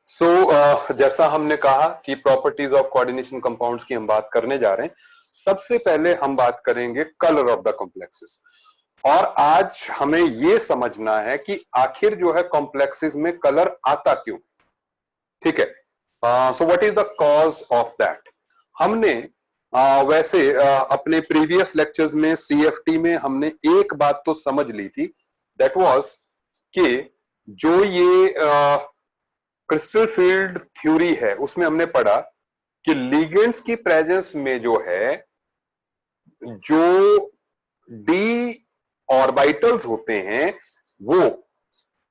जैसा हमने कहा कि प्रॉपर्टीज ऑफ कोऑर्डिनेशन कंपाउंड्स की हम बात करने जा रहे हैं। सबसे पहले हम बात करेंगे कलर ऑफ द कॉम्प्लेक्सेस। और आज हमें यह समझना है कि आखिर जो है कॉम्प्लेक्सेस में कलर आता क्यों। ठीक है। So what is the cause of that. हमने वैसे अपने प्रीवियस लेक्चर्स में सीएफटी में हमने एक बात तो समझ ली थी, दैट वाज कि जो ये क्रिस्टल फील्ड थ्योरी है उसमें हमने पढ़ा कि लिगेंड्स की प्रेजेंस में जो है जो डी ऑर्बिटल्स होते हैं वो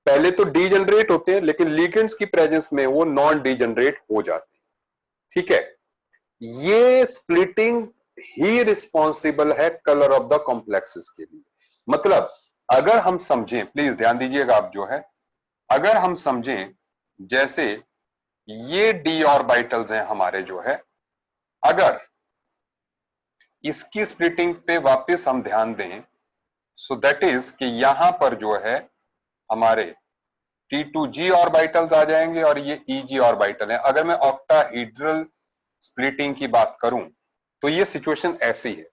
पहले तो डीजनरेट होते हैं, लेकिन लिगेंड्स की प्रेजेंस में वो नॉन डीजनरेट हो जाते हैं। ठीक है, ये स्प्लिटिंग ही रिस्पॉन्सिबल है कलर ऑफ द कॉम्प्लेक्सेस के लिए। मतलब अगर हम समझें, प्लीज ध्यान दीजिएगा आप जो है, अगर हम समझें जैसे ये डी ऑर्बिटल्स हैं हमारे जो है, अगर इसकी स्प्लिटिंग पे वापस हम ध्यान दें, सो दैट इज कि यहां पर जो है हमारे T2G ऑर्बिटल्स आ जाएंगे और ये EG ऑर्बिटल है। अगर मैं ऑक्टाहेड्रल स्प्लिटिंग की बात करूं तो ये सिचुएशन ऐसी है।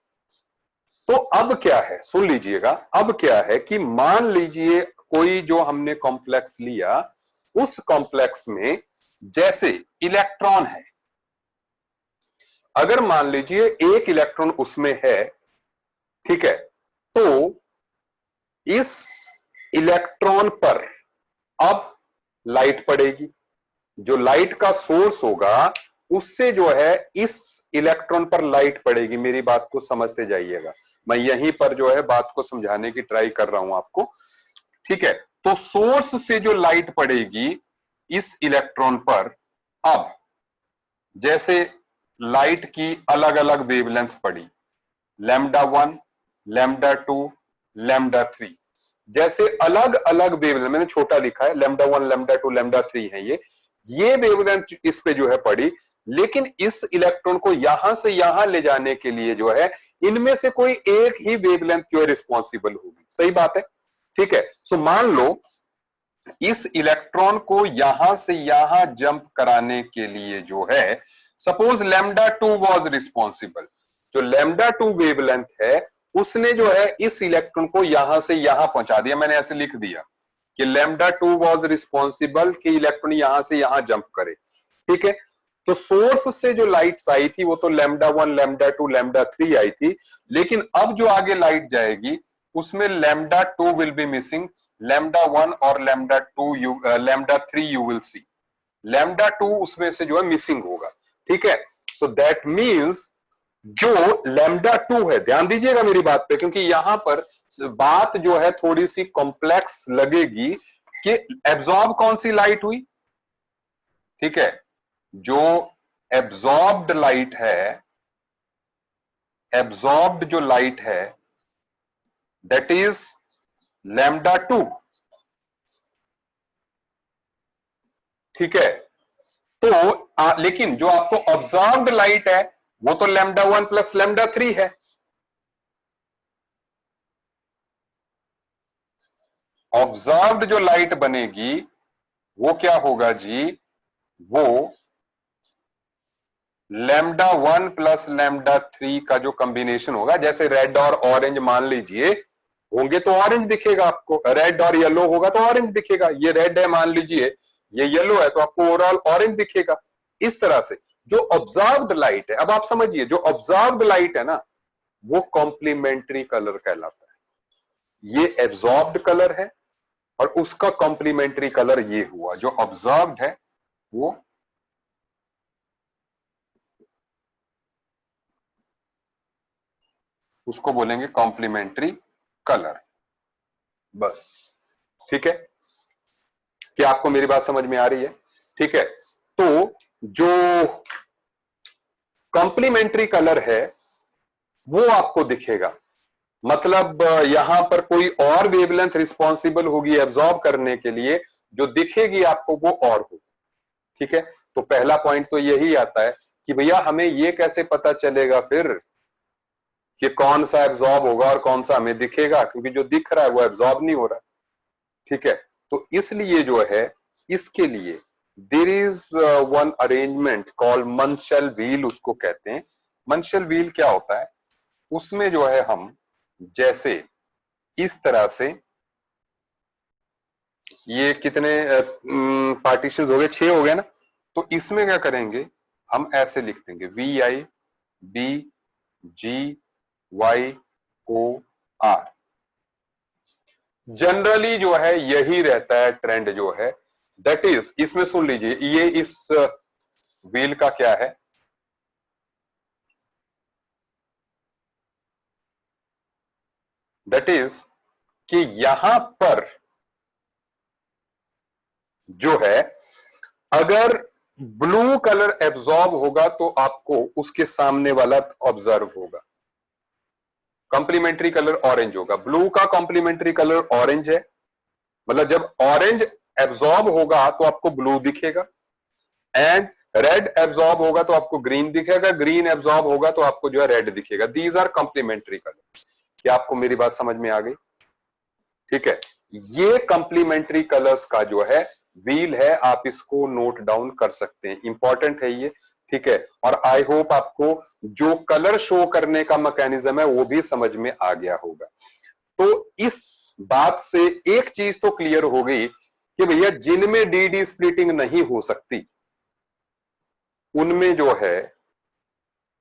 तो अब क्या है, सुन लीजिएगा, अब क्या है कि मान लीजिए कोई जो हमने कॉम्प्लेक्स लिया, उस कॉम्प्लेक्स में जैसे इलेक्ट्रॉन है, अगर मान लीजिए एक इलेक्ट्रॉन उसमें है, ठीक है, तो इस इलेक्ट्रॉन पर अब लाइट पड़ेगी। जो लाइट का सोर्स होगा उससे जो है इस इलेक्ट्रॉन पर लाइट पड़ेगी। मेरी बात को समझते जाइएगा, मैं यहीं पर जो है बात को समझाने की ट्राई कर रहा हूं आपको। ठीक है, तो सोर्स से जो लाइट पड़ेगी इस इलेक्ट्रॉन पर, अब जैसे लाइट की अलग अलग वेवलेंथ पड़ी, λ1, λ2, λ3, जैसे अलग अलग वेवलेंथ, मैंने छोटा लिखा है, λ1, λ2, λ3 है ये वेवलेंथ इस पे जो है पड़ी। लेकिन इस इलेक्ट्रॉन को यहां से यहां ले जाने के लिए जो है इनमें से कोई एक ही वेवलेंथ जो है रिस्पॉन्सिबल होगी। सही बात है, ठीक है। सो मान लो इस इलेक्ट्रॉन को यहां से यहां जंप कराने के लिए जो है, सपोज λ2 वाज रिस्पॉन्सिबल, जो λ2 वेवलेंथ है उसने जो है इस इलेक्ट्रॉन को यहां से यहां पहुंचा दिया। मैंने ऐसे लिख दिया कि λ2 वाज रिस्पॉन्सिबल कि इलेक्ट्रॉन यहां से यहां जंप करे। ठीक है, तो सोर्स से जो लाइट्स आई थी वो तो λ1, λ2, λ3 आई थी, लेकिन अब जो आगे लाइट जाएगी उसमें λ2 विल बी मिसिंग, λ1 और λ3 यू विल सी, λ2 उसमें से जो है मिसिंग होगा। ठीक है, सो दैट मींस जो λ2 है, ध्यान दीजिएगा मेरी बात पे, क्योंकि यहां पर बात जो है थोड़ी सी कॉम्प्लेक्स लगेगी कि एब्जॉर्ब कौन सी लाइट हुई। ठीक है, जो एब्जॉर्ब्ड लाइट है, एब्जॉर्ब्ड जो लाइट है दैट इज λ2। ठीक है, तो लेकिन जो आपको ऑब्जर्व्ड लाइट है वो तो λ1 प्लस λ3 है। ऑब्जर्व्ड जो लाइट बनेगी वो क्या होगा जी, वो λ1 प्लस λ3 का जो कॉम्बिनेशन होगा। जैसे रेड और ऑरेंज मान लीजिए होंगे तो ऑरेंज दिखेगा आपको, रेड और येलो होगा तो ऑरेंज दिखेगा। ये रेड है मान लीजिए, ये येलो है, तो आपको ओवरऑल ऑरेंज दिखेगा। इस तरह से जो ऑब्जर्व्ड लाइट है, अब आप समझिए, जो ऑब्जर्व्ड लाइट है ना वो कॉम्प्लीमेंट्री कलर कहलाता है। ये एब्जॉर्ब्ड कलर है और उसका कॉम्प्लीमेंट्री कलर ये हुआ। जो ऑब्जर्व्ड है वो उसको बोलेंगे कॉम्प्लीमेंट्री कलर। बस, ठीक है, क्या आपको मेरी बात समझ में आ रही है? ठीक है, तो जो कॉम्प्लीमेंट्री कलर है वो आपको दिखेगा, मतलब यहां पर कोई और वेवलेंथ रिस्पॉन्सिबल होगी एब्जॉर्ब करने के लिए, जो दिखेगी आपको वो और होगी। ठीक है, तो पहला पॉइंट तो यही आता है कि भैया हमें ये कैसे पता चलेगा फिर कि कौन सा एब्जॉर्ब होगा और कौन सा हमें दिखेगा, क्योंकि जो दिख रहा है वो एब्जॉर्ब नहीं हो रहा। ठीक है, तो इसलिए जो है इसके लिए there is one arrangement called Mansell wheel, उसको कहते हैं। मंशेल व्हील क्या होता है, उसमें जो है हम जैसे इस तरह से, ये कितने पार्टीशन हो गए, 6 हो गए ना, तो इसमें क्या करेंगे हम, ऐसे लिख देंगे VIBGYOR। जनरली जो है यही रहता है ट्रेंड जो है, दैट इज, इसमें सुन लीजिए, ये इस व्हील का क्या है, दैट इज कि यहां पर जो है, अगर ब्लू कलर एब्जॉर्ब होगा तो आपको उसके सामने वाला ऑब्जर्व होगा। कॉम्प्लीमेंट्री कलर ऑरेंज होगा, ब्लू का कॉम्प्लीमेंट्री कलर ऑरेंज है, मतलब जब ऑरेंज एब्जॉर्ब होगा तो आपको ब्लू दिखेगा, एंड रेड एब्जॉर्ब होगा तो आपको ग्रीन दिखेगा, ग्रीन एब्जॉर्ब होगा तो आपको जो है रेड दिखेगा। These are complementary colour. क्या आपको मेरी बात समझ में आ गई? ठीक है, ये कॉम्प्लीमेंट्री कलर्स का जो है व्हील है, आप इसको नोट डाउन कर सकते हैं, इंपॉर्टेंट है ये। ठीक है, और आई होप आपको जो कलर शो करने का मैकेनिज्म है वो भी समझ में आ गया होगा। तो इस बात से एक चीज तो क्लियर हो गई कि भैया जिनमें डी स्प्लिटिंग नहीं हो सकती उनमें जो है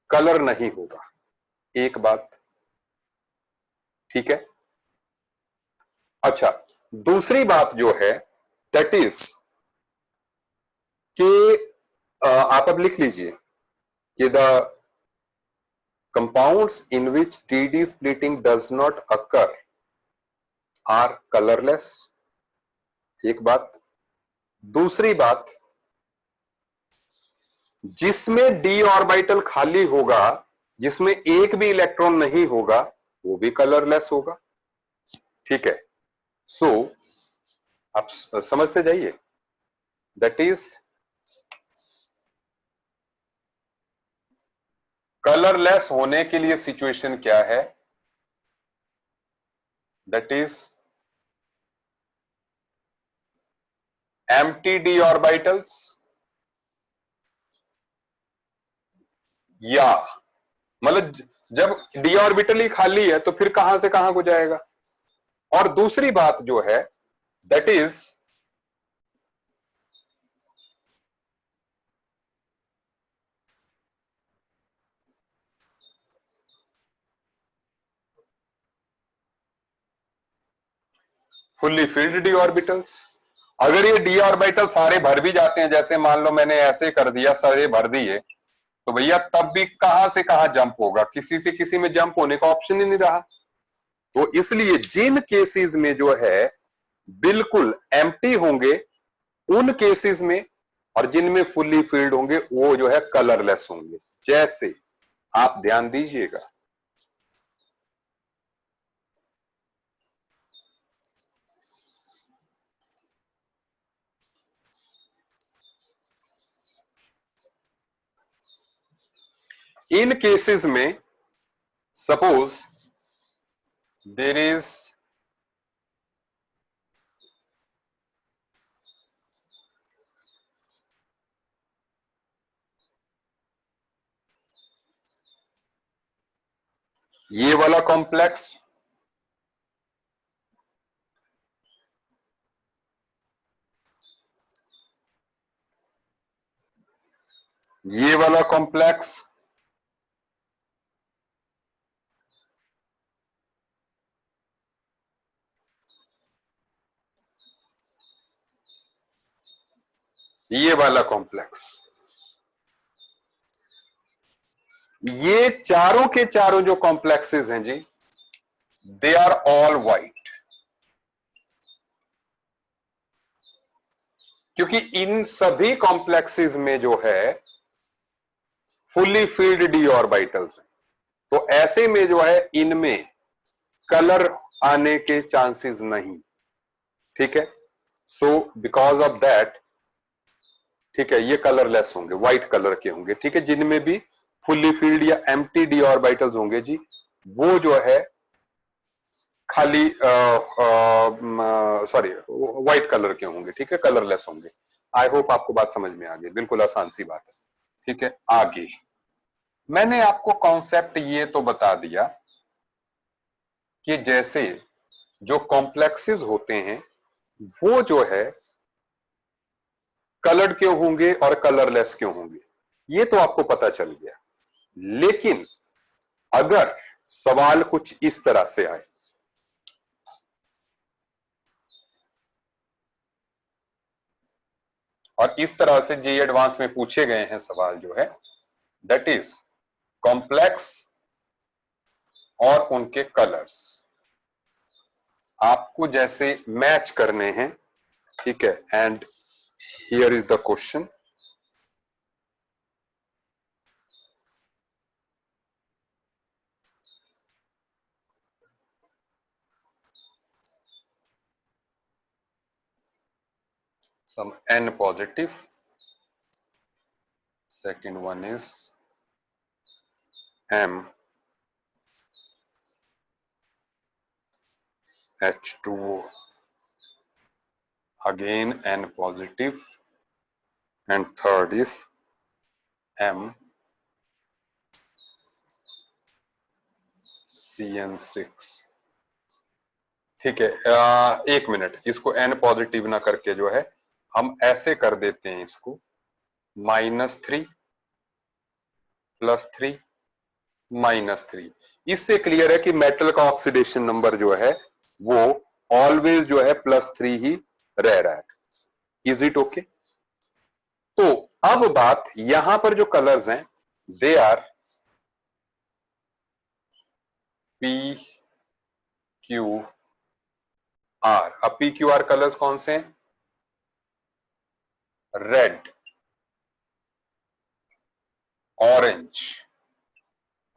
कलर नहीं होगा, एक बात। ठीक है, अच्छा, दूसरी बात जो है दैट इज कि आप अब लिख लीजिए कि the compounds in which d splitting does not occur are colourless, एक बात। दूसरी बात, जिसमें डी ऑर्बिटल खाली होगा, जिसमें एक भी इलेक्ट्रॉन नहीं होगा, वो भी कलरलेस होगा। ठीक है, सो आप समझते जाइए, दैट इज कलरलेस होने के लिए सिचुएशन क्या है, that is empty D orbitals, या मतलब जब डी ऑर्बिटल ही खाली है तो फिर कहां से कहां को जाएगा। और दूसरी बात जो है that is fully filled D orbitals. अगर ये डी ऑर्बिटल सारे भर भी जाते हैं, जैसे मान लो मैंने ऐसे कर दिया, सारे भर दिए, तो भैया तब भी कहां से कहां जंप होगा, किसी से किसी में जंप होने का ऑप्शन ही नहीं रहा। तो इसलिए जिन केसेस में जो है बिल्कुल एम्प्टी होंगे उन केसेस में, और जिनमें फुल्ली फिल्ड होंगे वो जो है कलरलेस होंगे। जैसे आप ध्यान दीजिएगा, इन केसेस में सपोज देयर इज ये वाला कॉम्प्लेक्स, ये वाला कॉम्प्लेक्स, ये वाला कॉम्प्लेक्स, ये चारों के चारों जो कॉम्प्लेक्सेस हैं जी, दे आर ऑल वाइट। क्योंकि इन सभी कॉम्प्लेक्सेस में जो है फुल्ली फिल्ड डी ऑर्बिटल्स हैं, तो ऐसे में जो है इनमें कलर आने के चांसेस नहीं। ठीक है, सो बिकॉज ऑफ दैट, ठीक है, ये कलरलेस होंगे, व्हाइट कलर के होंगे। ठीक है, जिनमें भी फुल्ली फिल्ड या एम्प्टी डी ऑर्बिटल्स होंगे जी, वो जो है खाली सॉरी व्हाइट कलर के होंगे। ठीक है, कलरलेस होंगे। आई होप आपको बात समझ में आ गई, बिल्कुल आसान सी बात है। ठीक है, आगे मैंने आपको कॉन्सेप्ट ये तो बता दिया कि जैसे जो कॉम्प्लेक्सेस होते हैं वो जो है कलर्ड क्यों होंगे और कलरलेस क्यों होंगे, ये तो आपको पता चल गया। लेकिन अगर सवाल कुछ इस तरह से आए, और इस तरह से जे एडवांस में पूछे गए हैं सवाल जो है, दैट इज कॉम्प्लेक्स और उनके कलर्स आपको जैसे मैच करने हैं। ठीक है, and here is the question. some n positive, second one is m H2O, again n positive, and third is m CN6। ठीक है, एक मिनट, इसको n पॉजिटिव ना करके जो है हम ऐसे कर देते हैं इसको -3 +3 -3। इससे क्लियर है कि मेटल का ऑक्सीडेशन नंबर जो है वो ऑलवेज जो है +3 ही रह रहा है। Is it okay? तो अब बात यहां पर जो कलर्स हैं दे आर PQR। अब PQR कलर्स कौन से हैं? Red, orange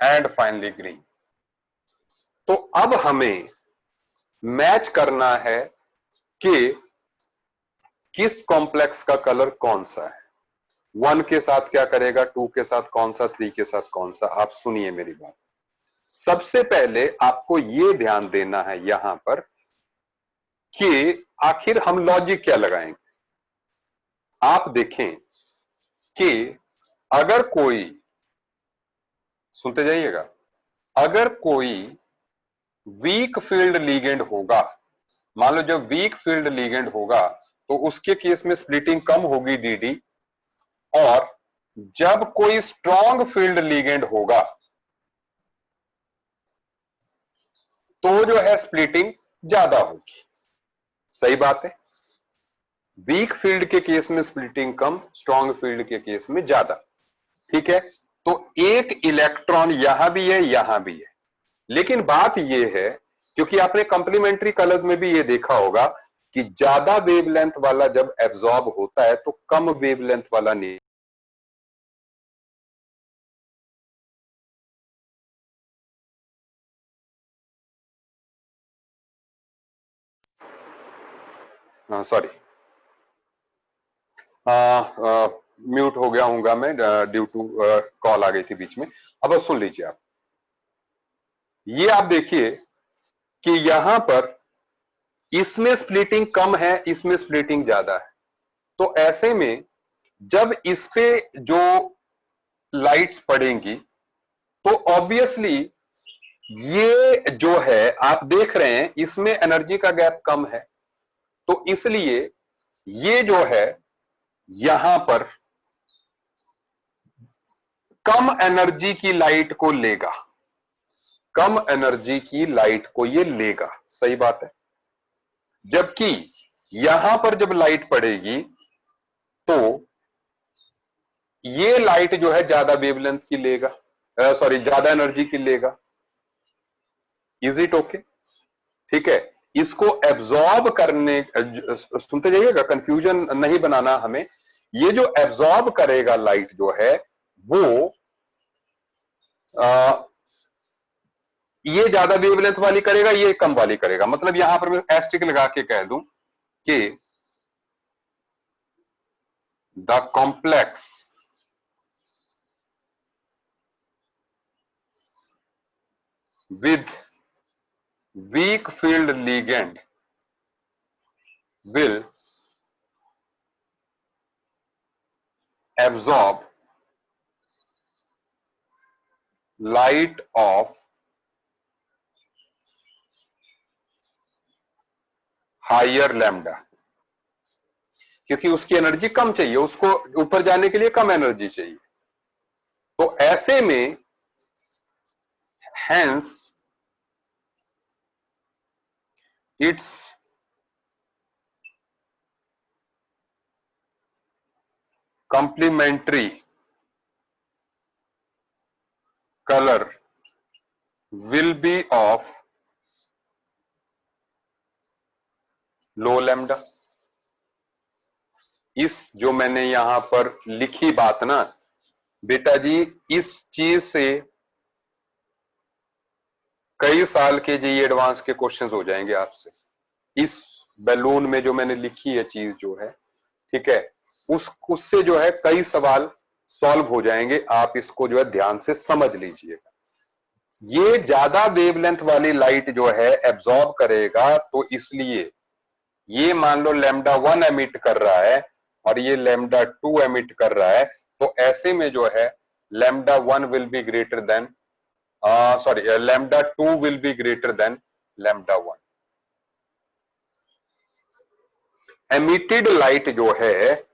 and finally green. तो अब हमें मैच करना है कि किस कॉम्प्लेक्स का कलर कौन सा है। 1 के साथ क्या करेगा, 2 के साथ कौन सा, 3 के साथ कौन सा। आप सुनिए मेरी बात। सबसे पहले आपको यह ध्यान देना है यहां पर कि आखिर हम लॉजिक क्या लगाएंगे। आप देखें कि अगर कोई, सुनते जाइएगा, अगर कोई वीक फील्ड लीगेंड होगा, मान लो जब वीक फील्ड लीगेंड होगा तो उसके केस में स्प्लिटिंग कम होगी डीडी, और जब कोई स्ट्रॉन्ग फील्ड लीगेंड होगा तो जो है स्प्लिटिंग ज्यादा होगी। सही बात है, वीक फील्ड के केस में स्प्लिटिंग कम, स्ट्रॉन्ग फील्ड के केस में ज्यादा। ठीक है, तो एक इलेक्ट्रॉन यहां भी है यहां भी है, लेकिन बात यह है क्योंकि आपने कंप्लीमेंट्री कलर्स में भी यह देखा होगा कि ज्यादा वेवलेंथ वाला जब एब्जॉर्ब होता है तो कम वेवलेंथ वाला नहीं। सॉरी, म्यूट हो गया हूंगा मैं ड्यू टू कॉल आ गई थी बीच में। अब सुन लीजिए आप, ये आप देखिए कि यहां पर इसमें स्प्लिटिंग कम है, इसमें स्प्लिटिंग ज्यादा है। तो ऐसे में जब इस पे जो लाइट्स पड़ेंगी तो ऑब्वियसली ये जो है आप देख रहे हैं इसमें एनर्जी का गैप कम है, तो इसलिए ये जो है यहां पर कम एनर्जी की लाइट को लेगा, कम एनर्जी की लाइट को ये लेगा। सही बात है, जबकि यहां पर जब लाइट पड़ेगी तो ये लाइट जो है ज्यादा वेवलेंथ की लेगा, सॉरी ज्यादा एनर्जी की लेगा। Is it okay? ठीक है, इसको एब्जॉर्ब करने, सुनते जाइएगा, कंफ्यूजन नहीं बनाना हमें। ये जो एब्जॉर्ब करेगा लाइट जो है वो आ, ये ज्यादा वेवलेंथ वाली करेगा, ये कम वाली करेगा। मतलब यहां पर मैं एस्टिक लगा के कह दूं कि the complex with weak field ligand will absorb light of higher lambda, क्योंकि उसकी एनर्जी कम चाहिए, उसको ऊपर जाने के लिए कम एनर्जी चाहिए। तो ऐसे में hence its complementary color will be of low lambda। इस जो मैंने यहां पर लिखी बात ना बेटा जी, इस चीज से कई साल के जी एडवांस के क्वेश्चंस हो जाएंगे आपसे। इस बैलून में जो मैंने लिखी है चीज जो है, ठीक है, उससे जो है कई सवाल सॉल्व हो जाएंगे। आप इसको जो है ध्यान से समझ लीजिएगा। ये ज्यादा वेवलेंथ वाली लाइट जो है एब्जॉर्ब करेगा, तो इसलिए ये मान लो लैम्डा 1 एमिट कर रहा है और ये लैम्डा 2 एमिट कर रहा है, तो ऐसे में जो है lambda 1 will be greater than lambda 2 will be greater than lambda 1। Emitted light जो है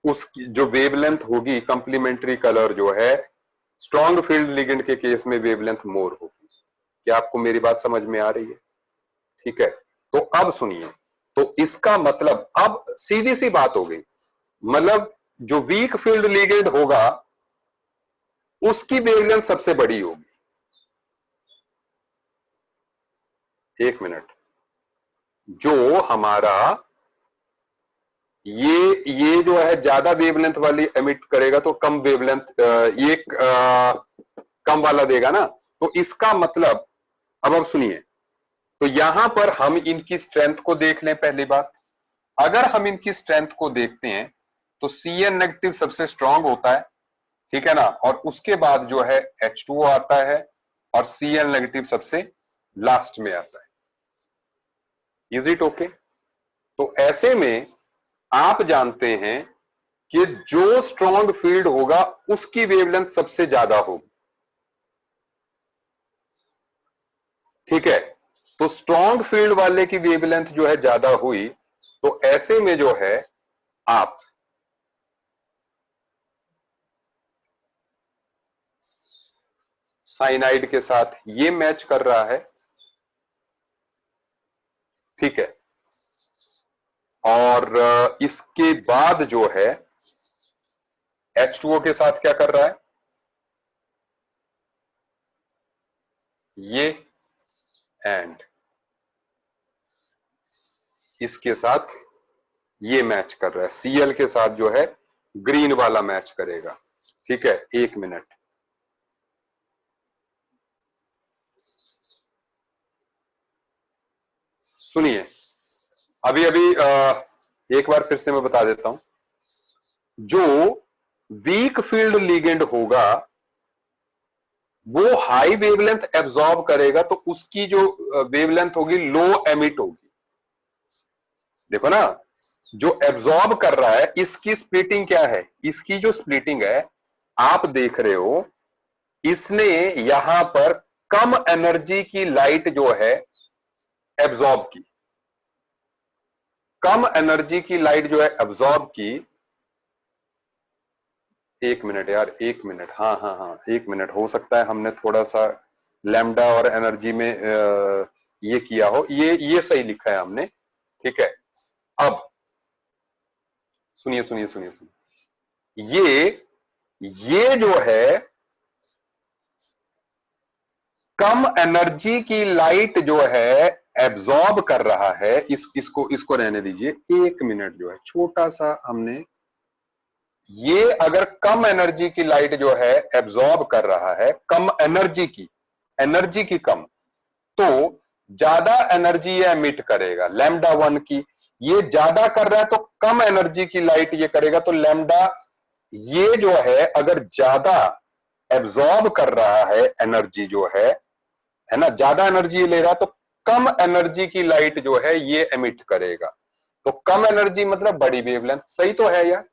उसकी जो वेवलेंथ होगी, कंप्लीमेंट्री कलर जो है स्ट्रॉन्ग फील्ड लिगेंड के केस में वेवलेंथ मोर होगी। क्या आपको मेरी बात समझ में आ रही है? ठीक है, तो अब सुनिए, तो इसका मतलब अब सीधी सी बात हो गई, मतलब जो वीक फील्ड लिगेंड होगा उसकी वेवलेंथ सबसे बड़ी होगी। एक मिनट, जो हमारा ये जो है ज्यादा वेवलेंथ वाली एमिट करेगा तो कम वेवलेंथ ये कम वाला देगा ना, तो इसका मतलब अब सुनिए, तो यहां पर हम इनकी स्ट्रेंथ को देख लें। पहली बात, अगर हम इनकी स्ट्रेंथ को देखते हैं तो Cn नेगेटिव सबसे स्ट्रांग होता है, ठीक है ना, और उसके बाद जो है H2O आता है और Cl नेगेटिव सबसे लास्ट में आता है। Is it okay? तो ऐसे में आप जानते हैं कि जो स्ट्रॉन्ग फील्ड होगा उसकी वेवलेंथ सबसे ज्यादा होगी, ठीक है। तो स्ट्रॉन्ग फील्ड वाले की वेवलेंथ जो है ज्यादा हुई, तो ऐसे में जो है आप साइनाइड के साथ ये मैच कर रहा है, ठीक है, और इसके बाद जो है H2O के साथ क्या कर रहा है, ये एंड इसके साथ ये मैच कर रहा है, Cl के साथ जो है ग्रीन वाला मैच करेगा, ठीक है। एक मिनट, सुनिए, अभी अभी एक बार फिर से मैं बता देता हूं, जो वीक फील्ड लिगेंड होगा वो हाई वेवलेंथ एब्जॉर्ब करेगा, तो उसकी जो वेवलेंथ होगी लो एमिट होगी। देखो ना, जो एब्जॉर्ब कर रहा है इसकी स्प्लिटिंग क्या है, इसकी जो स्प्लिटिंग है आप देख रहे हो, इसने यहां पर कम एनर्जी की लाइट जो है एब्जॉर्ब की, कम एनर्जी की लाइट जो है एब्जॉर्ब की। एक मिनट यार, एक मिनट, हाँ हाँ हाँ, एक मिनट, हो सकता है हमने थोड़ा सा लैम्डा और एनर्जी में ये किया हो, ये सही लिखा है हमने, ठीक है। अब सुनिए सुनिए सुनिए सुनिए, ये जो है कम एनर्जी की लाइट जो है एब्जॉर्ब कर रहा है, इसको रहने दीजिए। एक मिनट, जो है छोटा सा हमने, ये अगर कम एनर्जी की लाइट जो है एब्जॉर्ब कर रहा है, कम एनर्जी की कम, तो ज्यादा एनर्जी ये एमिट करेगा लैम्डा 1 की। ये ज्यादा कर रहा है तो कम एनर्जी की लाइट ये करेगा, तो लैम्डा ये जो है अगर ज्यादा एब्जॉर्ब कर रहा है एनर्जी जो है ना, ज्यादा एनर्जी ले रहा है, तो कम एनर्जी की लाइट जो है ये एमिट करेगा। तो कम एनर्जी मतलब बड़ी वेवलेंथ, सही तो है यार?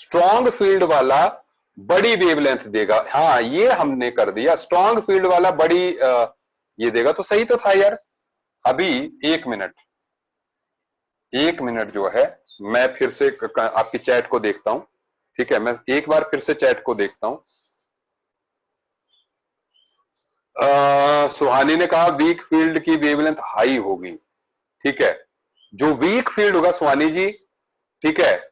स्ट्रॉन्ग फील्ड वाला बड़ी वेवलेंथ देगा। हाँ, ये हमने कर दिया, स्ट्रॉन्ग फील्ड वाला बड़ी ये देगा, तो सही तो था यार। अभी 1 मिनट, 1 मिनट जो है, मैं फिर से आपकी चैट को देखता हूं। ठीक है, मैं एक बार फिर से चैट को देखता हूं। सुहानी ने कहा वीक फील्ड की वेवलेंथ हाई होगी। ठीक है, जो वीक फील्ड होगा सुहानी जी, ठीक है,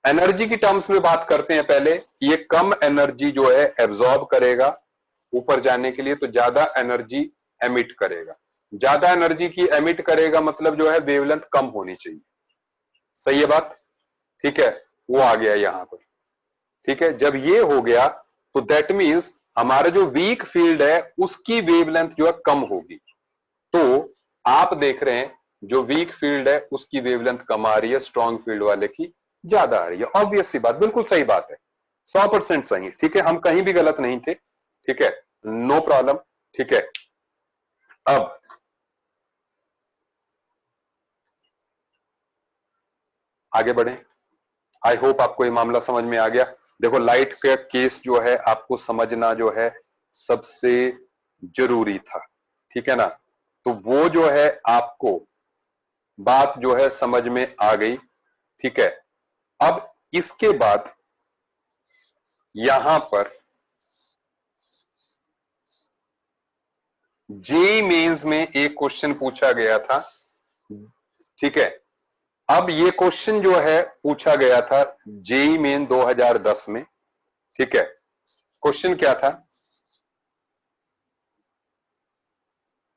एनर्जी की टर्म्स में बात करते हैं पहले। ये कम एनर्जी जो है एब्जॉर्ब करेगा ऊपर जाने के लिए, तो ज्यादा एनर्जी एमिट करेगा। ज्यादा एनर्जी की एमिट करेगा मतलब जो है वेवलेंथ कम होनी चाहिए। सही है बात? ठीक है, वो आ गया यहां पर। ठीक है, जब ये हो गया तो दैट मीन्स हमारा जो वीक फील्ड है उसकी वेवलेंथ जो है कम होगी। तो आप देख रहे हैं जो वीक फील्ड है उसकी वेवलेंथ कम आ रही है, स्ट्रॉन्ग फील्ड वाले की ज्यादा आ रही है। ऑब्वियस सी बात, बिल्कुल सही बात है, 100% सही। ठीक है, हम कहीं भी गलत नहीं थे। ठीक है, नो प्रॉब्लम। ठीक है, अब आगे बढ़े। आई होप आपको ये मामला समझ में आ गया। देखो, लाइट का केस जो है आपको समझना जो है सबसे जरूरी था। ठीक है ना? तो वो जो है आपको बात जो है समझ में आ गई। ठीक है, अब इसके बाद यहां पर जेई मेंस में एक क्वेश्चन पूछा गया था। ठीक है, अब ये क्वेश्चन जो है पूछा गया था जेई मेन 2010 में। ठीक है, क्वेश्चन क्या था?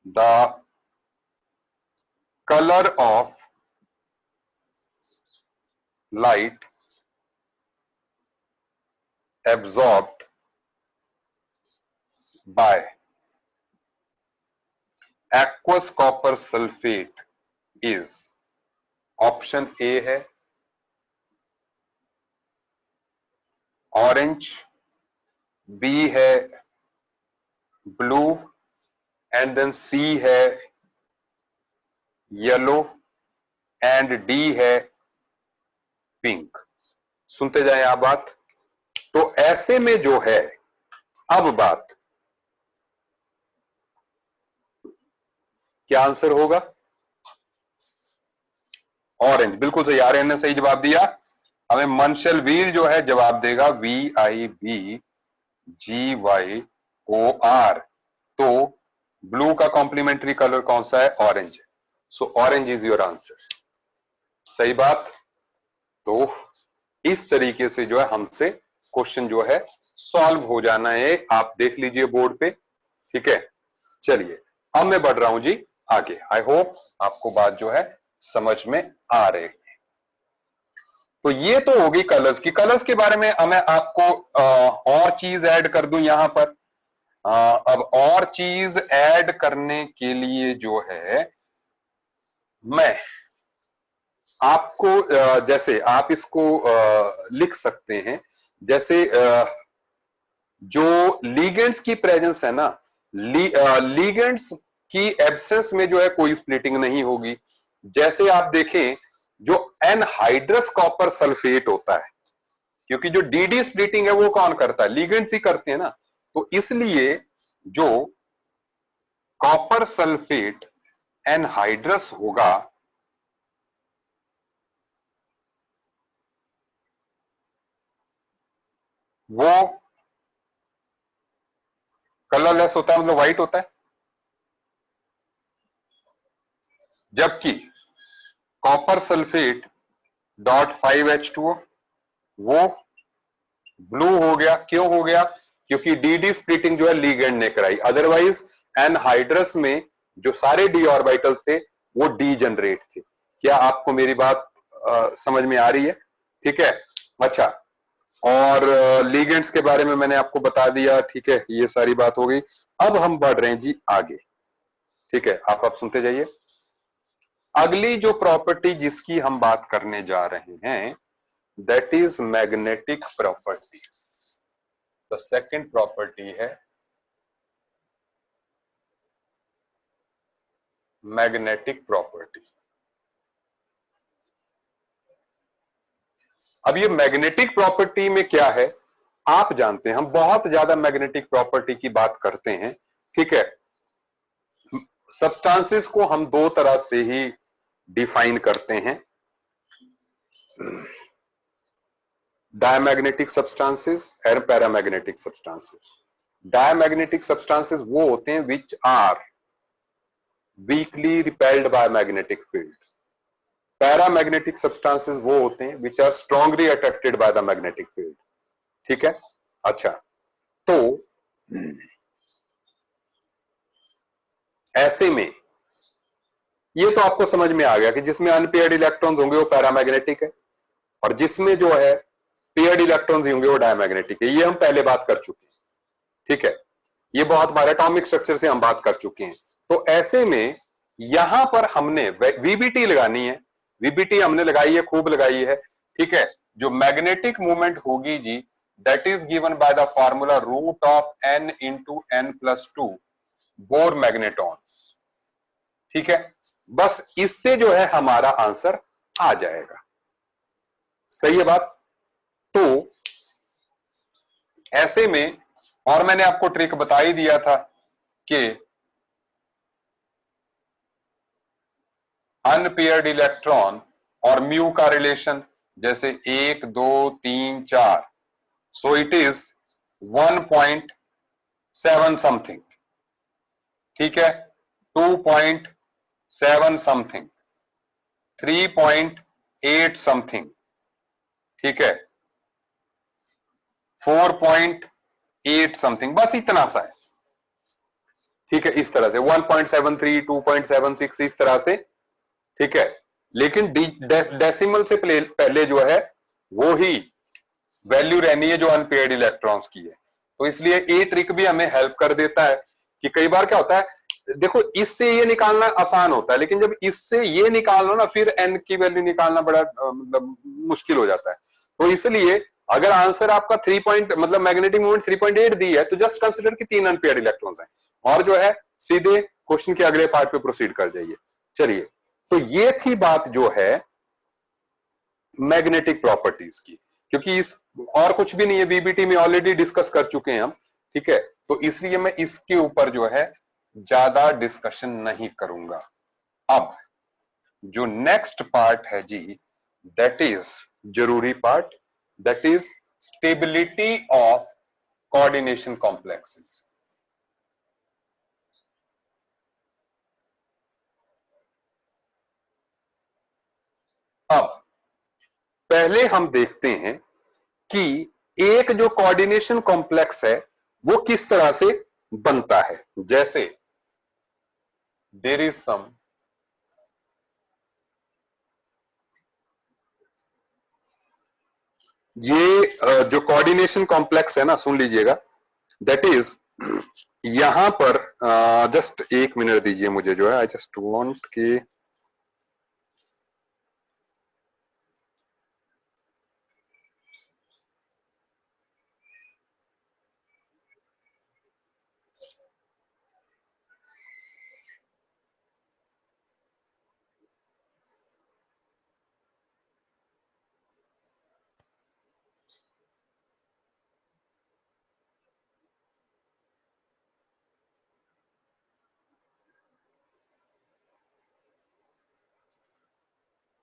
The colour of light absorbed bye aqueous copper sulphate is, option A है ऑरेंज, बी है ब्लू, एंड देन सी है येलो, एंड डी है पिंक। सुनते जाएं आप बात। तो ऐसे में जो है, अब बात क्या आंसर होगा? ऑरेंज, बिल्कुल सही। आर्यन ने सही जवाब दिया। हमें मनशल वीर जो है जवाब देगा VIBGYOR। तो ब्लू का कॉम्प्लीमेंट्री कलर कौन सा है? Orange. So orange is your answer. सही बात। तो इस तरीके से जो है हमसे क्वेश्चन जो है सॉल्व हो जाना है। आप देख लीजिए बोर्ड पे। ठीक है, चलिए अब मैं बढ़ रहा हूं जी आगे। आई होप आपको बात जो है समझ में आ रही। तो ये तो होगी कलर्स की। कलर्स के बारे में मैं आपको और चीज ऐड कर दूं यहां पर। अब और चीज ऐड करने के लिए जो है मैं आपको जैसे आप इसको लिख सकते हैं, जैसे जो लीगेंड्स की प्रेजेंस है ना, लीगेंड्स की एब्सेंस में जो है कोई स्प्लिटिंग नहीं होगी। जैसे आप देखें, जो एनहाइड्रस कॉपर सल्फेट होता है, क्योंकि जो डीडी स्प्लिटिंग है वो कौन करता है? लीगेंड्स ही करते हैं ना। तो इसलिए जो कॉपर सल्फेट एनहाइड्रस होगा वो कलरलेस होता है, मतलब व्हाइट होता है। जबकि कॉपर सल्फेट .5H2O वो ब्लू हो गया। क्यों हो गया? क्योंकि डीडी स्प्लिटिंग जो है लीगेंड ने कराई। अदरवाइज एनहाइड्रस में जो सारे डी ऑर्बिटल थे वो डी जनरेट थे। क्या आपको मेरी बात समझ में आ रही है? ठीक है, अच्छा। और लीगेंड्स के बारे में मैंने आपको बता दिया। ठीक है, ये सारी बात हो गई। अब हम बढ़ रहे हैं जी आगे। ठीक है, आप सुनते जाइए। अगली जो प्रॉपर्टी जिसकी हम बात करने जा रहे हैं, that is magnetic properties. The second property है मैग्नेटिक प्रॉपर्टी। अब ये मैग्नेटिक प्रॉपर्टी में क्या है आप जानते हैं, हम बहुत ज्यादा मैग्नेटिक प्रॉपर्टी की बात करते हैं, ठीक है। सब्सटेंसेस को हम दो तरह से ही डिफाइन करते हैं, डायमैग्नेटिक सब्सटेंसेस और पैरामैग्नेटिक सब्सटेंसेस। डायमैग्नेटिक सब्सटेंसेस वो होते हैं which are weakly repelled by magnetic field. Paramagnetic substances वो होते हैं which are strongly attracted by the magnetic field, ठीक है। अच्छा, तो ऐसे में ये तो आपको समझ में आ गया कि जिसमें अनपेयर्ड इलेक्ट्रॉन्स होंगे वो पैरामैग्नेटिक है, और जिसमें जो है पेयर्ड इलेक्ट्रॉन्स होंगे वो डायमैग्नेटिक है। ये हम पहले बात कर चुके हैं, ठीक है। ये बहुत हमारे एटॉमिक स्ट्रक्चर से हम बात कर चुके हैं। तो ऐसे में यहां पर हमने वीबीटी लगानी है, वीबीटी हमने लगाई है, खूब लगाई है, ठीक है। जो मैग्नेटिक मूवमेंट होगी जी, that is given by the formula root of n into n plus two Bohr magnetons, ठीक है। बस इससे जो है हमारा आंसर आ जाएगा, सही है बात। तो ऐसे में, और मैंने आपको ट्रिक बता ही दिया था कि अनपेयर्ड इलेक्ट्रॉन और म्यू का रिलेशन जैसे 1 2 3 4, सो इट इज 1.7 समथिंग, ठीक है, 2.7 समथिंग, 3.8 समथिंग, ठीक है, 4.8 समथिंग, बस इतना सा है, ठीक है। इस तरह से 1.73 2.76 इस तरह से, ठीक है। लेकिन डेसिमल से पहले जो है वो ही वैल्यू रहनी है जो अनपेयर्ड इलेक्ट्रॉन्स की है। तो इसलिए ये ट्रिक भी हमें हेल्प कर देता है कि कई बार क्या होता है, देखो इससे ये निकालना आसान होता है, लेकिन जब इससे ये निकाल लो ना फिर एन की वैल्यू निकालना बड़ा मतलब मुश्किल हो जाता है। तो इसलिए अगर आंसर आपका 3 पॉइंट मतलब मैग्नेटिक मोमेंट 3.8 दी है तो जस्ट कंसिडर कि 3 अनपेयर्ड इलेक्ट्रॉन्स हैं, और जो है सीधे क्वेश्चन के अगले पार्ट पे प्रोसीड कर जाइए। चलिए, तो ये थी बात जो है मैग्नेटिक प्रॉपर्टीज की, क्योंकि इस और कुछ भी नहीं है, बीबीटी में ऑलरेडी डिस्कस कर चुके हैं हम, ठीक है। तो इसलिए मैं इसके ऊपर जो है ज्यादा डिस्कशन नहीं करूंगा। अब जो नेक्स्ट पार्ट है जी, दैट इज जरूरी part, that is stability of coordination complexes. अब पहले हम देखते हैं कि एक जो कोऑर्डिनेशन कॉम्प्लेक्स है वो किस तरह से बनता है। जैसे देयर इज सम ये जो कोऑर्डिनेशन कॉम्प्लेक्स है ना, सुन लीजिएगा, दैट इज यहां पर जस्ट एक मिनट दीजिए मुझे, जो है आई जस्ट वांट कि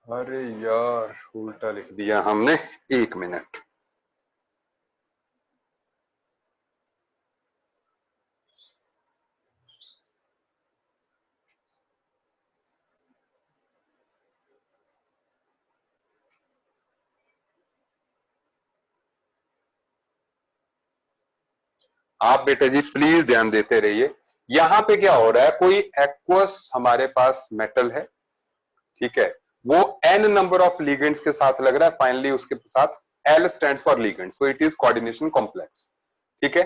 अरे यार उल्टा लिख दिया हमने, एक मिनट। आप बेटे जी प्लीज ध्यान देते रहिए। यहां पे क्या हो रहा है, कोई एक्वस हमारे पास मेटल है, ठीक है, वो एन नंबर ऑफ लिगेंड्स के साथ लग रहा है, फाइनली उसके साथ L stands for ligand, so it is coordination complex, ठीक है।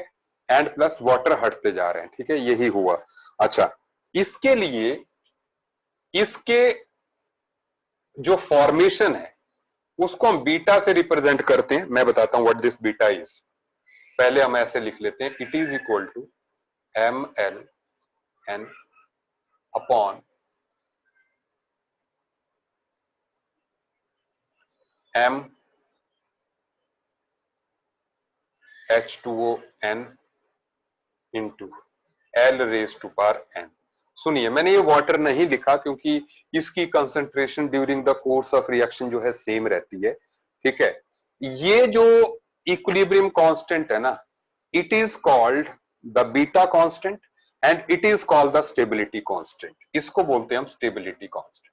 एंड प्लस वाटर हटते जा रहे हैं, ठीक है, यही हुआ। अच्छा, इसके लिए इसके जो फॉर्मेशन है उसको हम बीटा से रिप्रेजेंट करते हैं। मैं बताता हूं व्हाट दिस बीटा इज। पहले हम ऐसे लिख लेते हैं, it is equal to M L N upon M H2O n into L raise to power n। सुनिए, मैंने ये वाटर नहीं लिखा क्योंकि इसकी concentration during the course of reaction जो है सेम रहती है, ठीक है। ये जो इक्विलिब्रियम कांस्टेंट है ना, it is called the beta constant and it is called the stability constant. इसको बोलते हैं हम स्टेबिलिटी कांस्टेंट।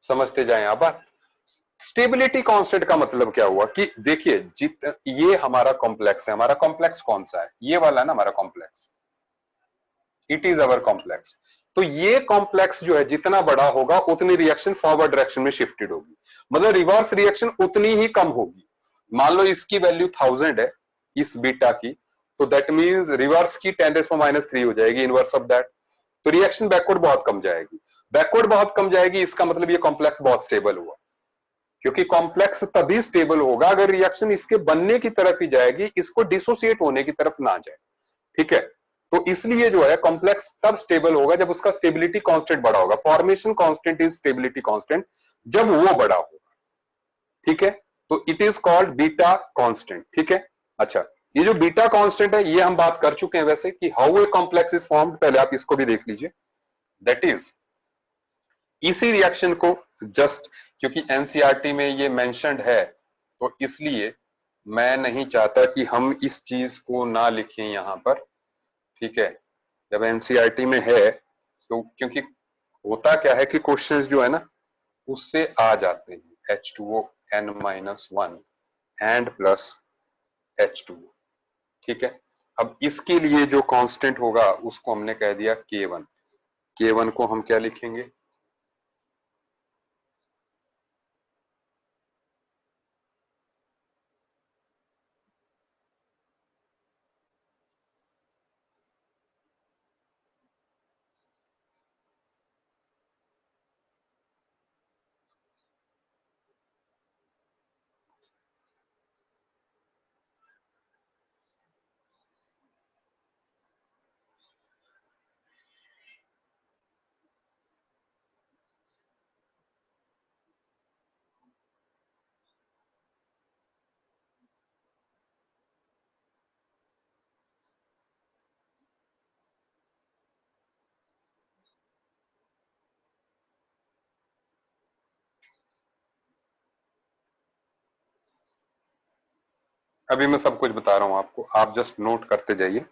समझते जाएं आप बात। स्टेबिलिटी कांस्टेंट का मतलब क्या हुआ कि देखिए, ये हमारा कॉम्प्लेक्स है। हमारा कॉम्प्लेक्स कौन सा है? ये वाला है ना हमारा complex, it is our complex. तो ये कॉम्प्लेक्स जो है जितना बड़ा होगा उतनी रिएक्शन फॉरवर्ड डायरेक्शन में शिफ्टेड होगी, मतलब रिवर्स रिएक्शन उतनी ही कम होगी। मान लो इसकी वैल्यू 1000 है इस बीटा की, तो दैट मींस रिवर्स की 10⁻³ हो जाएगी, इनवर्स ऑफ दैट। तो रिएक्शन बैकवर्ड बहुत कम जाएगी। बैकवर्ड बहुत कम जाएगी, इसका मतलब ये कॉम्प्लेक्स बहुत स्टेबल हुआ, क्योंकि कॉम्प्लेक्स तभी स्टेबल होगा अगर रिएक्शन इसके बनने की तरफ ही जाएगी, इसको डिसोसिएट होने की तरफ ना जाए, ठीक है। तो इसलिए जो है कॉम्प्लेक्स तब स्टेबल होगा जब उसका स्टेबिलिटी कांस्टेंट बड़ा होगा। Formation constant is stability constant जब वो बड़ा होगा, ठीक है। तो it is called beta constant, ठीक है। अच्छा, ये जो बीटा कांस्टेंट है ये हम बात कर चुके हैं वैसे कि how a complex is formed, पहले आप इसको भी देख लीजिए। दैट इज इसी रिएक्शन को जस्ट क्योंकि एनसीईआरटी में ये मेंशन्ड है तो इसलिए मैं नहीं चाहता कि हम इस चीज को ना लिखें यहां पर, ठीक है। जब एनसीईआरटी में है तो क्योंकि होता क्या है कि क्वेश्चंस जो है ना उससे आ जाते हैं H2O n-1 and plus H2O, ठीक है। अब इसके लिए जो कांस्टेंट होगा उसको हमने कह दिया K1। K1 को हम क्या लिखेंगे? अभी मैं सब कुछ बता रहा हूं आपको, आप जस्ट नोट करते जाइए।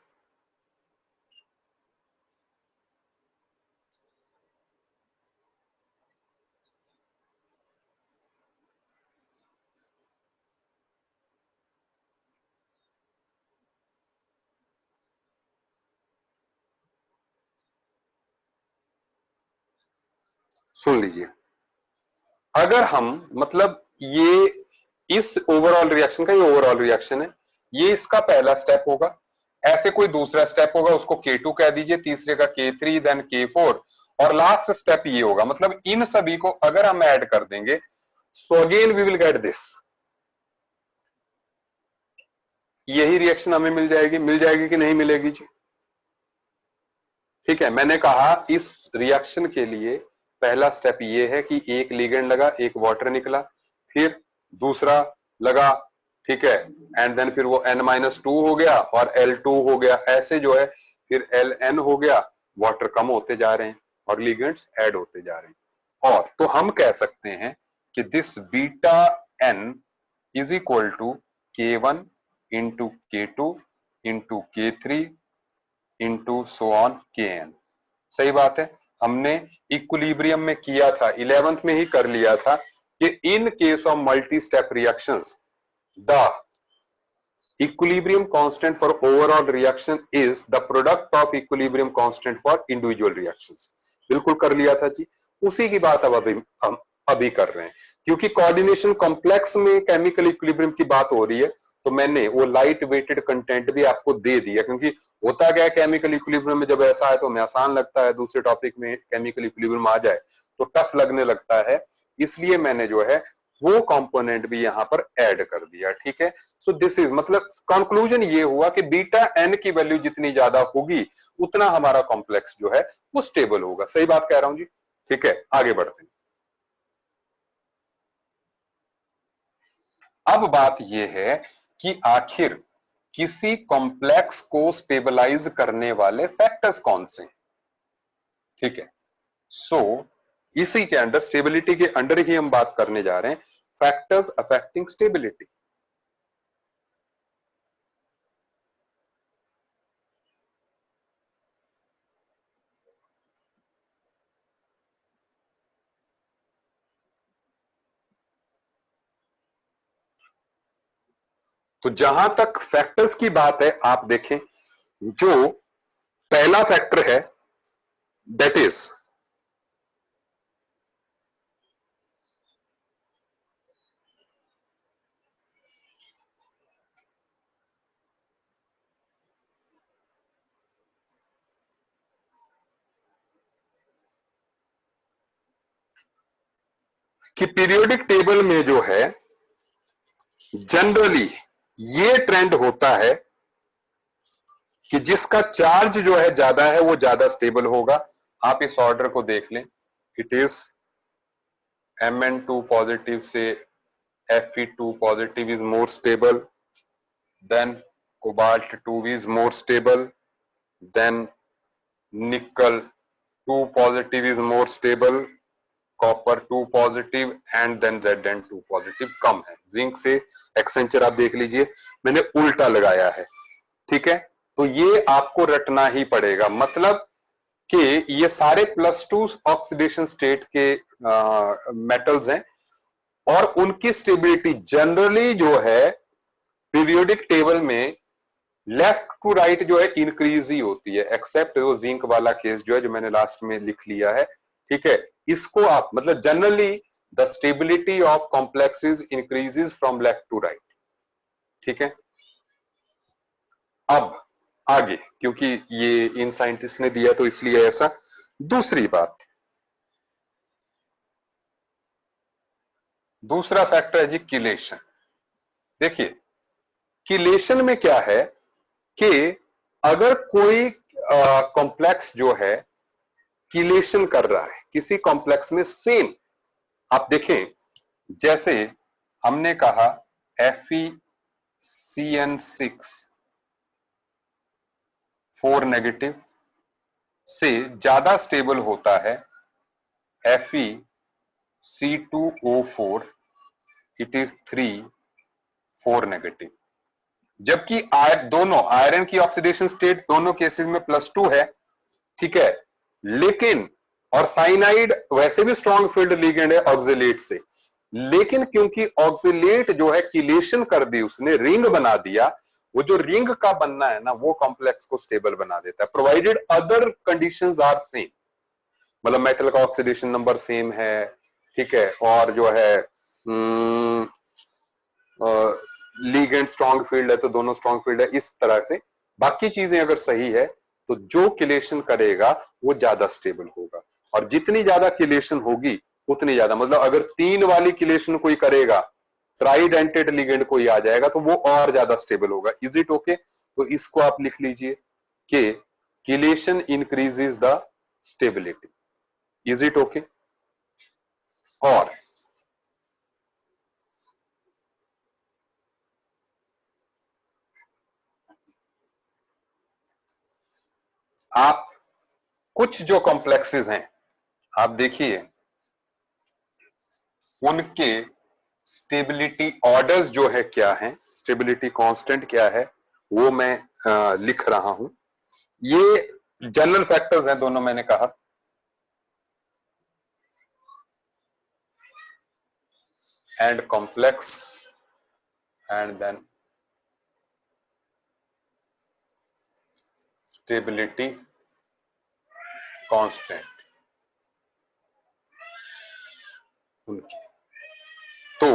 सुन लीजिए, अगर हम मतलब ये इस ओवरऑल रिएक्शन का, ये ओवरऑल रिएक्शन है, ये इसका पहला स्टेप होगा। ऐसे कोई दूसरा स्टेप होगा उसको K2 कह दीजिए, तीसरे का K3, देन K4 और लास्ट स्टेप ये होगा। मतलब इन सभी को अगर हम ऐड कर देंगे so again we will get this, यही रिएक्शन हमें मिल जाएगी। मिल जाएगी कि नहीं मिलेगी जी? ठीक है, मैंने कहा इस रिएक्शन के लिए पहला स्टेप ये है कि एक लिगेंड लगा, एक वाटर निकला, फिर दूसरा लगा, ठीक है, एंड देन फिर वो n-2 हो गया और L2 हो गया, ऐसे जो है फिर Ln हो गया। वाटर कम होते जा रहे हैं और लिगेंड्स ऐड होते जा रहे हैं। और तो हम कह सकते हैं कि this beta n is equal to K1 into K2 into K3 into so on Kn। सही बात है, हमने इक्विलिब्रियम में किया था, 11th में ही कर लिया था कि in case of multi step reactions the equilibrium constant for overall reaction is the product of equilibrium constant for individual reactions। बिल्कुल कर लिया था जी, उसी की बात अब अभी कर रहे हैं। क्योंकि कोऑर्डिनेशन कॉम्प्लेक्स में केमिकल इक्विलिब्रियम की बात हो रही है तो मैंने वो लाइट वेटेड कंटेंट भी आपको दे दिया। क्योंकि होता क्या है, केमिकल इक्विलिब्रियम में जब ऐसा है तो हमें आसान लगता है, दूसरे टॉपिक में केमिकल इक्विलिब्रियम आ जाए तो टफ लगने लगता है, इसलिए मैंने जो है वो कंपोनेंट भी यहां पर ऐड कर दिया, ठीक है। सो दिस इज मतलब कंक्लूजन ये हुआ कि बीटा एन की वैल्यू जितनी ज्यादा होगी उतना हमारा कॉम्प्लेक्स जो है वो स्टेबल होगा। सही बात कह रहा हूं जी? ठीक है, आगे बढ़ते हैं। अब बात यह है कि आखिर किसी कॉम्प्लेक्स को स्टेबलाइज करने वाले फैक्टर्स कौन से हैं। ठीक है, सो इसी के अंडर, स्टेबिलिटी के अंडर ही हम बात करने जा रहे हैं, फैक्टर्स अफेक्टिंग स्टेबिलिटी। तो जहां तक फैक्टर्स की बात है, आप देखें, जो पहला फैक्टर है दैट इज कि पीरियोडिक टेबल में जो है जनरली ये ट्रेंड होता है कि जिसका चार्ज जो है ज्यादा है वो ज्यादा स्टेबल होगा। आप इस ऑर्डर को देख लें, इट इज Mn2 पॉजिटिव से Fe2 positive is more stable, then cobalt 2 is more stable, then nickel 2 positive is more stable, copper 2 positive and then Zn2 positive कम है। जिंक से एक्सेंचर आप देख लीजिए, मैंने उल्टा लगाया है। ठीक है, तो ये आपको रटना ही पड़ेगा, मतलब कि ये सारे +2 ऑक्सीडेशन स्टेट के मेटल्स हैं और उनकी स्टेबिलिटी जनरली जो है पीरियोडिक टेबल में लेफ्ट टू राइट जो है इंक्रीज ही होती है, एक्सेप्ट वो जिंक वाला केस जो है, जो मैंने लास्ट में लिख लिया है। ठीक है, इसको आप मतलब generally the stability of complexes increases from left to right. ठीक है, अब आगे, क्योंकि ये इन साइंटिस्ट ने दिया तो इसलिए ऐसा। दूसरी बात, दूसरा फैक्टर है जी किलेशन। देखिए, किलेशन में क्या है कि अगर कोई कॉम्प्लेक्स जो है किलेशन कर रहा है किसी कॉम्प्लेक्स में, सेम आप देखें, जैसे हमने कहा FeCN6 4 नेगेटिव से ज्यादा स्टेबल होता है FeC2O4, इट इज 3 4 नेगेटिव। जबकि दोनों आयरन की ऑक्सीडेशन स्टेट दोनों केसेस में +2 है। ठीक है, लेकिन और साइनाइड वैसे भी स्ट्रॉन्ग फील्ड लिगेंड है ऑक्सिलेट से, लेकिन क्योंकि ऑक्सिलेट जो है किलेशन कर दी, उसने रिंग बना दिया, वो जो रिंग का बनना है ना, वो कॉम्प्लेक्स को स्टेबल बना देता है, provided other conditions are same. मतलब मेटल का ऑक्सीडेशन नंबर सेम है, ठीक है, और जो है लीगेंड स्ट्रॉन्ग फील्ड है तो दोनों स्ट्रॉन्ग फील्ड है, इस तरह से बाकी चीजें अगर सही है तो जो किलेशन करेगा वो ज्यादा स्टेबल होगा। और जितनी ज्यादा किलेशन होगी उतनी ज्यादा, मतलब अगर 3 वाली किलेशन कोई करेगा, ट्राइडेंटेड लिगेंड कोई आ जाएगा तो वो और ज्यादा स्टेबल होगा। Is it okay? तो इसको आप लिख लीजिए कि chelation increases the stability. Is it okay? और आप कुछ जो कॉम्प्लेक्सेस हैं आप देखिए, उनके स्टेबिलिटी ऑर्डर्स जो है क्या है, स्टेबिलिटी कांस्टेंट क्या है, वो मैं लिख रहा हूं। ये जनरल फैक्टर्स हैं दोनों, मैंने कहा। And complex and then stability constant उनकी। तो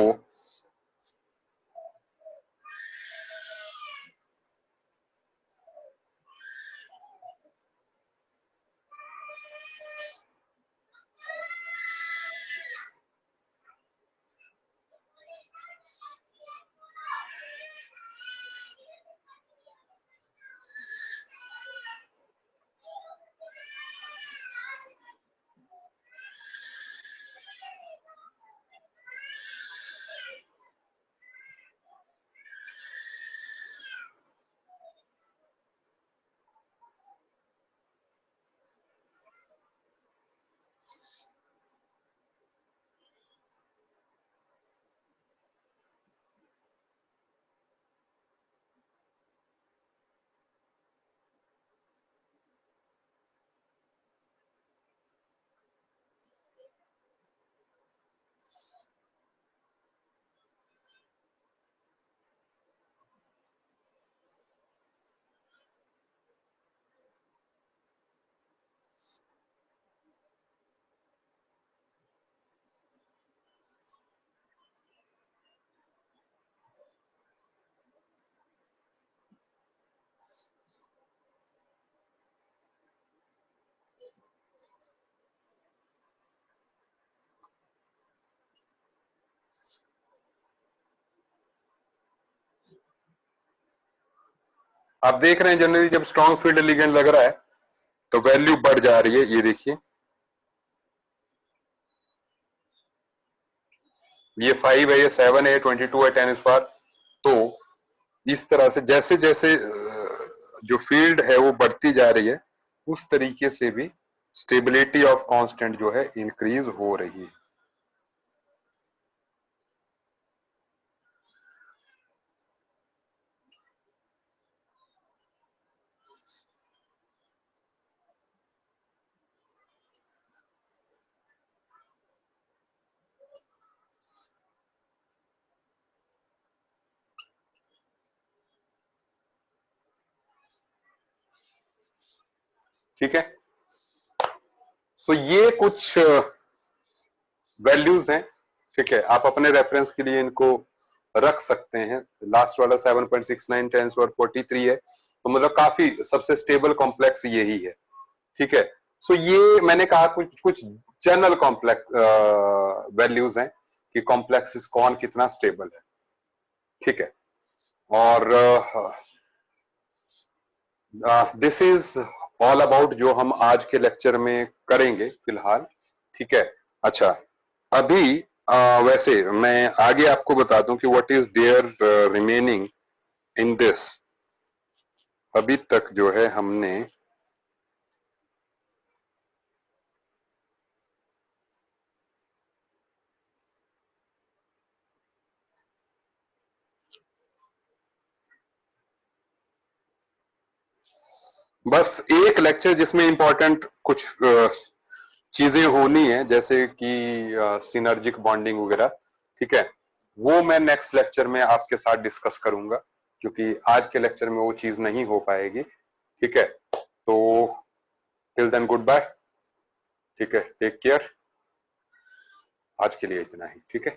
आप देख रहे हैं जनरली जब स्ट्रॉन्ग फील्ड लिगेंड लग रहा है तो वैल्यू बढ़ जा रही है, ये देखिए ये 5 है, ये 7 है, 22 है 10 इस बार। तो इस तरह से जैसे जैसे जो फील्ड है वो बढ़ती जा रही है उस तरीके से भी स्टेबिलिटी ऑफ कांस्टेंट जो है इंक्रीज हो रही है। ठीक है, सो ये कुछ वैल्यूज हैं। ठीक है, आप अपने रेफरेंस के लिए इनको रख सकते हैं। लास्ट वाला 7.69 10 और 43 है, तो मतलब काफी सबसे स्टेबल कॉम्प्लेक्स यही है। ठीक है, सो ये मैंने कहा कुछ कुछ जनरल कॉम्प्लेक्स वैल्यूज हैं कि कॉम्प्लेक्सिस कौन कितना स्टेबल है। ठीक है, और दिस इज ऑल अबाउट जो हम आज के लेक्चर में करेंगे फिलहाल। ठीक है, अच्छा अभी वैसे मैं आगे आपको बता दूं कि what is there remaining in this. अभी तक जो है हमने बस एक लेक्चर जिसमें इंपॉर्टेंट कुछ चीजें होनी है जैसे कि सिनर्जिक बॉन्डिंग वगैरह। ठीक है, वो मैं नेक्स्ट लेक्चर में आपके साथ डिस्कस करूंगा क्योंकि आज के लेक्चर में वो चीज नहीं हो पाएगी। ठीक है, तो टिल देन गुड बाय। ठीक है, टेक केयर। आज के लिए इतना ही। ठीक है।